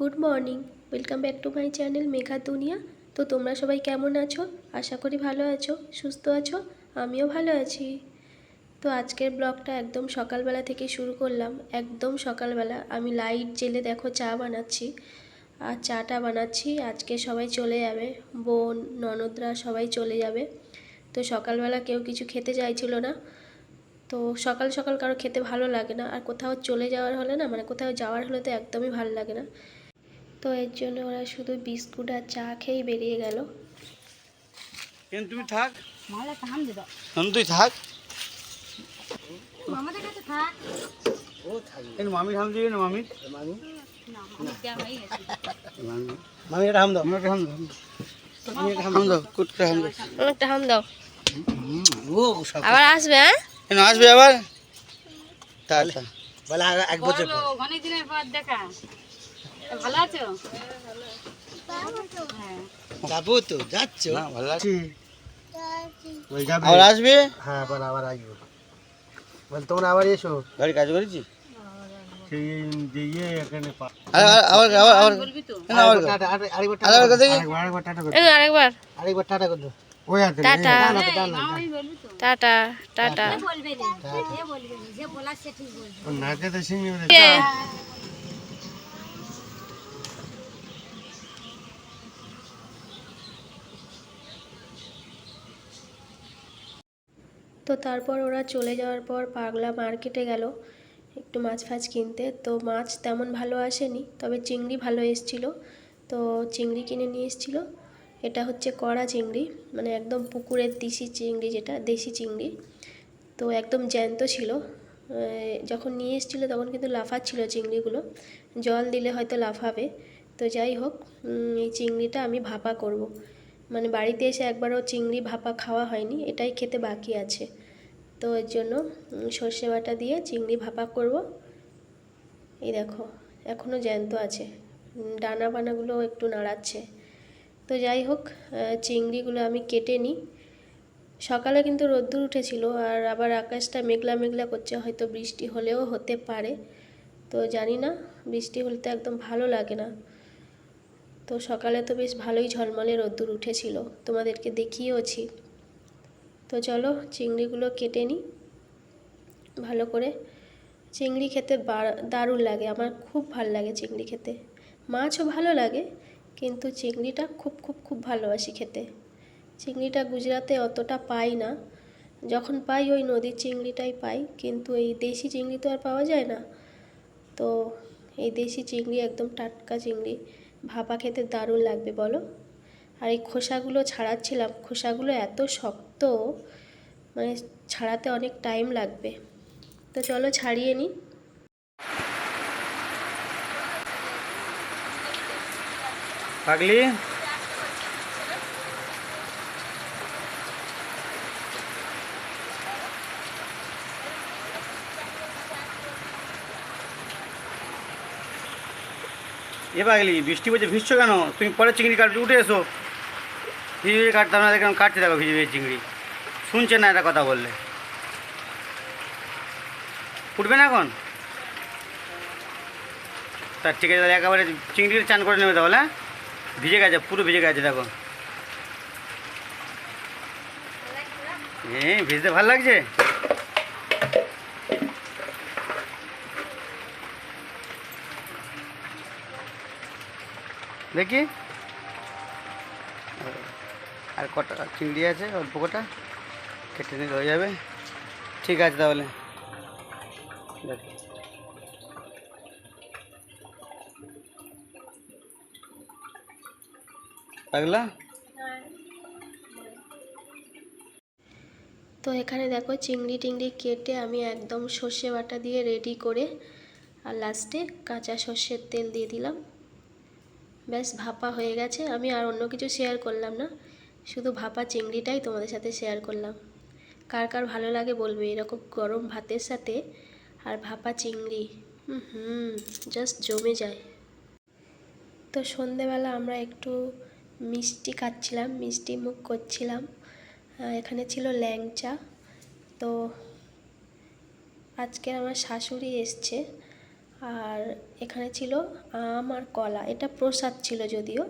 Good morning, welcome back to my channel Megha দুনিয়া। তো তোমরা সবাই কেমন আছো? আশা করি ভালো আছো, সুস্থ আছো। আমিও ভালো আছি। তো আজকের ব্লগটা একদম সকালবেলা থেকে শুরু করলাম। একদম সকালবেলা আমি লাইট জেলে দেখো চা বানাচ্ছি। আর চাটা বানাচ্ছি, আজকে সবাই চলে যাবে, বোন ননদরা সবাই চলে যাবে। তো সকালবেলা কেউ কিছু খেতে চাইছিল না। তো সকাল সকাল কারো খেতে ভালো লাগে না, আর কোথাও চলে যাওয়ার হলে না, মানে কোথাও যাওয়ার হলে তো একদমই ভালো লাগে না। তো এর জন্য ওরা শুধু বিস্কুট আর চা খেয়েই বেরিয়ে গেল। তুমি থাক, তুই থাক, মামি হাম দিবি না, মামি মামি এটা হাম দাও, হাম দাও, কুটকে হাম দাও, একটা হাম দাও। ও আবার আসবে? হ্যাঁ আসবে আবার। টাটা বলে এক বছর অনেক দিনের পর দেখা। ভালো আছো? যাবো তো, যাচ্ছ? না ভালো আছি। আবার আসবে? হ্যাঁ আবার আসবো। বল তোমরা আবার এসো। গাড়ি কাজ করেছি সেই দিয়ে এখানে আবার আবার আবার বলবি তো। আবার টাটা আরেকবার টাটা আরেকবার দেখি, আরেকবার টাটা করো, আরেকবার টাটা করো। ওই হাতে টাটা টাটা টাটা। বলবে না, যে বলবে না, যে বলা সে ঠিক বলবে। নাকে তো সিং মেরে। তো তারপর ওরা চলে যাওয়ার পর পাগলা মার্কেটে গেল একটু মাছ ফাছ কিনতে। তো মাছ তেমন ভালো আসেনি, তবে চিংড়ি ভালো এসেছিলো। তো চিংড়ি কিনে নিয়ে এসেছিলো। এটা হচ্ছে কড়া চিংড়ি, মানে একদম পুকুরের দেশি চিংড়ি, যেটা দেশি চিংড়ি। তো একদম জ্যান্ত ছিল। যখন নিয়ে এসেছিলো তখন কিন্তু লাফাচ্ছিল চিংড়িগুলো, জল দিলে হয়তো লাফাবে। তো যাই হোক, এই চিংড়িটা আমি ভাপা করব। মানে বাড়িতে এসে একবারও চিংড়ি ভাপা খাওয়া হয়নি, এটাই খেতে বাকি আছে। তো এর জন্য সর্ষে বাটা দিয়ে চিংড়ি ভাপা করব। এই দেখো এখনও জ্যান্ত আছে, ডানা বানাগুলো একটু নাড়াচ্ছে। তো যাই হোক, চিংড়িগুলো আমি কেটে নিই। সকালে কিন্তু রোদ্দুর উঠেছিল, আর আবার আকাশটা মেঘলা মেঘলা করছে, হয়তো বৃষ্টি হলেও হতে পারে। তো জানি না, বৃষ্টি হলে তো একদম ভালো লাগে না। তো সকালে তো বেশ ভালোই ঝলমলে রোদ্দুর উঠেছিল, তোমাদেরকে দেখিয়েওছি। তো চলো চিংড়িগুলো কেটে নিই ভালো করে। চিংড়ি খেতে দারুণ লাগে, আমার খুব ভালো লাগে চিংড়ি খেতে। মাছও ভালো লাগে, কিন্তু চিংড়িটা খুব খুব খুব ভালোবাসি খেতে। চিংড়িটা গুজরাতে অতটা পাই না, যখন পাই ওই নদীর চিংড়িটাই পাই, কিন্তু এই দেশি চিংড়ি তো আর পাওয়া যায় না। তো এই দেশি চিংড়ি একদম টাটকা চিংড়ি ভাপা খেতে দারুণ লাগবে বলো। আর এই খোসাগুলো ছাড়াচ্ছিলাম, খোসাগুলো এত শক্ত, মানে ছাড়াতে অনেক টাইম লাগবে। তো চলো ছাড়িয়ে নিই। পাগলি এ পাগলি, বৃষ্টি বলছে ভিজছো কেন? তুমি পরে চিংড়ি কাটতে উঠে এসো। ভিজে ভিজে কাটতে হবে না, দেখলাম কাটতে দেখো ভিজে ভিজে চিংড়ি। শুনছে না এটা কথা বললে, উঠবে না এখন? তা ঠিক আছে, তাহলে একেবারে চিংড়ির চান করে নেবে তাহলে। ভিজে গেছে, পুরো ভিজে গেছে দেখো। ভিজতে ভালো লাগছে। দেখি আর কটা চিংড়ি আছে, অল্প কটা কেটে নিলে হয়ে যাবে। ঠিক আছে তাহলে দেখি। পাগলা তো এখানে দেখো চিংড়ি টিংড়ি কেটে আমি একদম সর্ষে বাটা দিয়ে রেডি করে, আর লাস্টে কাঁচা সর্ষের তেল দিয়ে দিলাম। ব্যাস ভাপা হয়ে গেছে। আমি আর অন্য কিছু শেয়ার করলাম না, শুধু ভাপা চিংড়িটাই তোমাদের সাথে শেয়ার করলাম। কার কার ভালো লাগে বলবে এরকম গরম ভাতের সাথে আর ভাপা চিংড়ি, জাস্ট জমে যায়। তো সন্ধেবেলা আমরা একটু মিষ্টি খাচ্ছিলাম, মিষ্টি মুখ করছিলাম। এখানে ছিল ল্যাংচা। তো আজকে আমার শাশুড়ি এসছে, আর এখানে ছিল আম আর কলা, এটা প্রসাদ ছিল যদিও।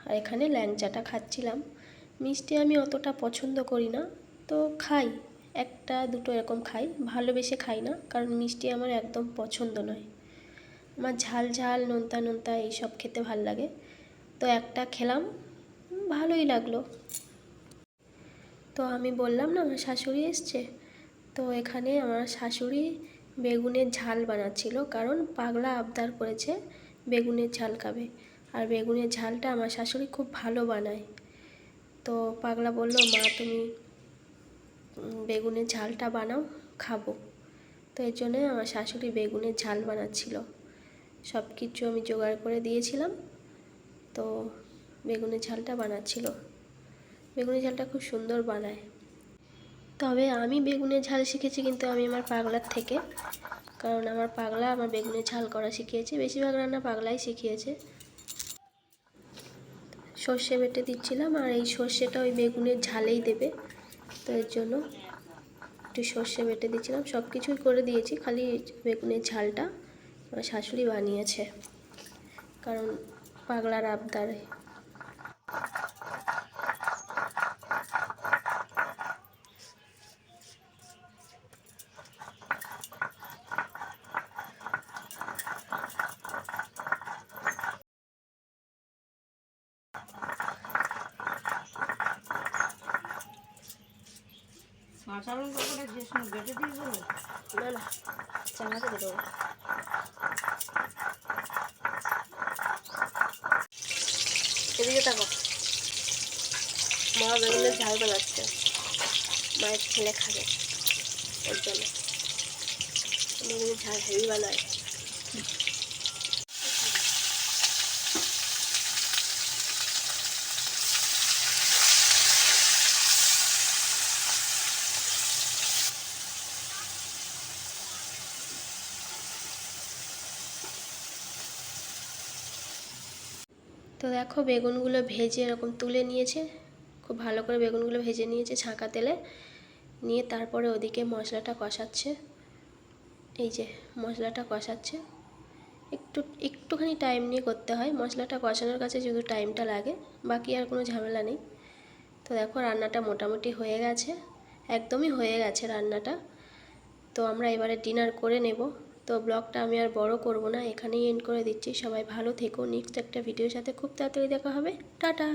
আর এখানে ল্যাংচাটা খাচ্ছিলাম। মিষ্টি আমি অতটা পছন্দ করি না, তো খাই একটা দুটো এরকম খাই, ভালোবেসে খাই না, কারণ মিষ্টি আমার একদম পছন্দ নয়। আমার ঝাল ঝাল নোনতা নোনতা এইসব খেতে ভাল লাগে। তো একটা খেলাম, ভালোই লাগলো। তো আমি বললাম না আমার শাশুড়ি এসছে, তো এখানে আমার শাশুড়ি বেগুনের ঝাল বানাচ্ছিল, কারণ পাগলা আবদার করেছে বেগুনের ঝাল খাবে। আর বেগুনের ঝালটা আমার শাশুড়ি খুব ভালো বানায়। তো পাগলা বলল, মা তুমি বেগুনের ঝালটা বানাও, খাবো। তো এর জন্য আমার শাশুড়ি বেগুনের ঝাল বানাচ্ছিল। সব কিছু আমি জোগাড় করে দিয়েছিলাম, তো বেগুনের ঝালটা বানাচ্ছিল। বেগুনের ঝালটা খুব সুন্দর বানায়। তবে আমি বেগুনের ঝাল শিখেছি কিন্তু আমি আমার পাগলার থেকে, কারণ আমার পাগলা আমার বেগুনের ঝাল করা শিখিয়েছে, বেশিরভাগ রান্না পাগলাই শিখিয়েছে। সর্ষে বেটে দিচ্ছিলাম, আর এই সর্ষেটা ওই বেগুনের ঝালেই দেবে, তো এর জন্য একটু সর্ষে বেটে দিচ্ছিলাম। সব কিছুই করে দিয়েছি, খালি বেগুনের ঝালটা আমার শাশুড়ি বানিয়েছে, কারণ পাগলার আবদারে। না না, চাঙাতে দেবো। এদিকে থাকো, মা বেগুনের ঝাল বানাচ্ছে, মায়ের ছেলে খাবে, ওর জন্য বেগুনের ঝাল হেভি বানায়। তো দেখো বেগুনগুলো ভেজে এরকম তুলে নিয়েছে, খুব ভালো করে বেগুনগুলো ভেজে নিয়েছে ছাঁকা তেলে, নিয়ে তারপরে ওদিকে মশলাটা কষাচ্ছে। এই যে মশলাটা কষাচ্ছে, একটুখানি টাইম নিয়ে করতে হয়, মশলাটা কষানোর কাছে শুধু টাইমটা লাগে, বাকি আর কোনো ঝামেলা নেই। তো দেখো রান্নাটা মোটামুটি হয়ে গেছে, একদমই হয়ে গেছে রান্নাটা। তো আমরা এবারে ডিনার করে নেব। তো ব্লগটা আমি আর বড় করব না, এখানেই এন্ড করে দিচ্ছি। সবাই ভালো থেকো, নেক্সট একটা ভিডিওর সাথে খুব তাড়াতাড়ি দেখা হবে। টাটা।